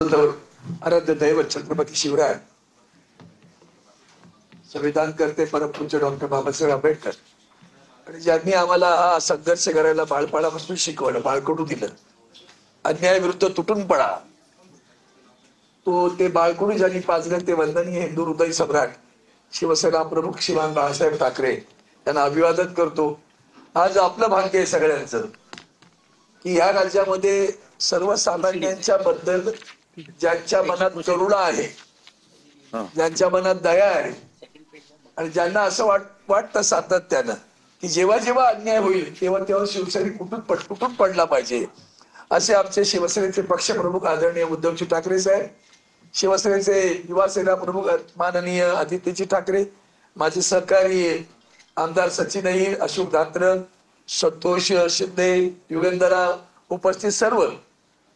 आराध्य दैवत छत्रपती शिवराय, संविधान करते परमपूज्य डॉक्टर बाबासाहेब आंबेडकर आणि ज्यांनी आम्हाला हा संघर्ष करायला बाळपणापासून शिकवलं, बाळकडू दिलं, अन्यायाविरुद्ध तुटून पडा, तो ते बाळकडू ज्यांनी पाजलं ते वंदनीय हिंदू हृदय सम्राट शिवसेना प्रमुख श्रीमान बाळासाहेब ठाकरे यांना अभिवादन करतो. आज आपलं भाग्य आहे सगळ्यांचं की या राज्यामध्ये सर्वसामान्यांच्या बद्दल ज्यांच्या मनात करुणा आहे, ज्यांच्या मनात दया आहे आणि ज्यांना असं वाटतं सातत्यानं की जेव्हा जेव्हा अन्याय होईल तेव्हा तेव्हा शिवसैनिक कुठून पडला पाहिजे, असे आमचे शिवसेनेचे पक्षप्रमुख आदरणीय उद्धवजी ठाकरे साहेब, शिवसेनेचे युवा सेना प्रमुख माननीय आदित्यजी ठाकरे, माझे सहकारी आमदार सचिन अहिर, अशोक दात्र, संतोष शिंदे, युगेंद्रराव, उपस्थित सर्व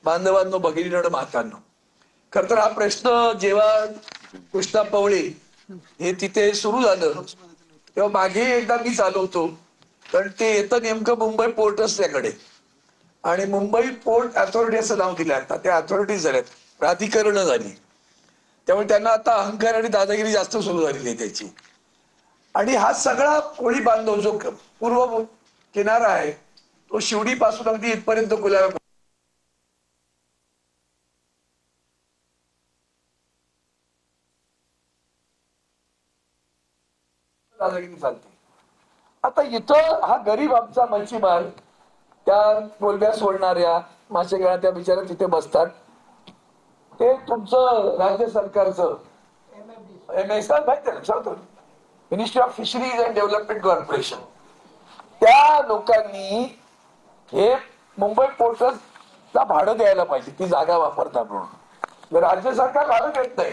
बांधवांनो, भगिनींनो, मातांनो. खर तर हा प्रश्न जेव्हा कृष्णा पवळे हे तिथे सुरू झालं तेव्हा मागे एकदा मी चालवतो, कारण ते येतं नेमकं मुंबई पोर्ट असल्याकडे आणि मुंबई पोर्ट अथॉरिटी असं नाव दिलं. आता त्या अथॉरिटी झाल्यात, प्राधिकरण झाली, त्यामुळे त्यांना आता अहंकार आणि दादागिरी जास्त सुरू झालेली आहे त्याची. आणि हा सगळा कोळी बांधव जो पूर्व किनारा आहे तो शिवडी पासून अगदी इथपर्यंत खुला दादागिरी चालते. आता इथं हा गरीब आमचा मच्छीमार, त्या कोलब्या सोडणाऱ्या मासेगाळा त्या बिचाऱ्या तिथे बसतात, ते तुमचं राज्य सरकारचं ministry of fisheries and development corporation, त्या लोकांनी हे मुंबई पोर्टला भाडं द्यायला पाहिजे, ती जागा वापरता म्हणून. राज्य सरकार भाडं देत नाही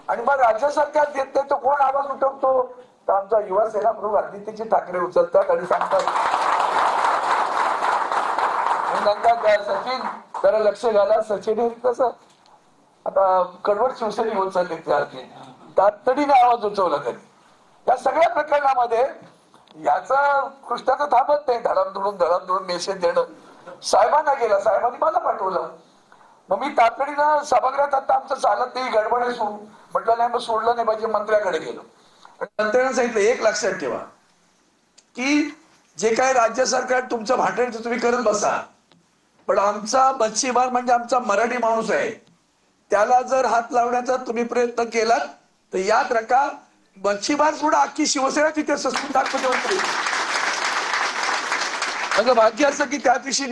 आणि मग राज्य सरकार देत नाही तो कोण आवाज उठवतो? तर आमचा युवा सेना प्रमुख आदित्यजी ठाकरे उचलतात आणि सांगतात, सचिन जरा लक्ष घाला. सचिन कसं आता कडवट शिवसेने होत चालले, तातडीने आवाज उचवला त्यांनी. या सगळ्या प्रकरणामध्ये याचा कृष्णाचं थांबत नाही, धडामधून मेसेज देणं. साहेबांना गेला, साहेबांनी मला पाठवलं, मग मी तातडीनं सभागृहात आता आमचं चालत नाही, गडबड आहे, म्हटलं नाही, मग सोडलं नाही पाहिजे, मंत्र्याकडे गेलो. मंत्र्यांना सांगितलं, एक लक्षात ठेवा की जे काय राज्य सरकार तुमचं भांडण तुम्ही करत बसा, पण आमचा मच्छीमार म्हणजे आमचा मराठी माणूस आहे, त्याला जर हात लावण्याचा तुम्ही प्रयत्न केलात तर याद रखा, मच्छीमार सुद्धा अख्खी शिवसेना तिथे ससून दाखवते. म्हणजे भाग्य असं की त्या दिवशी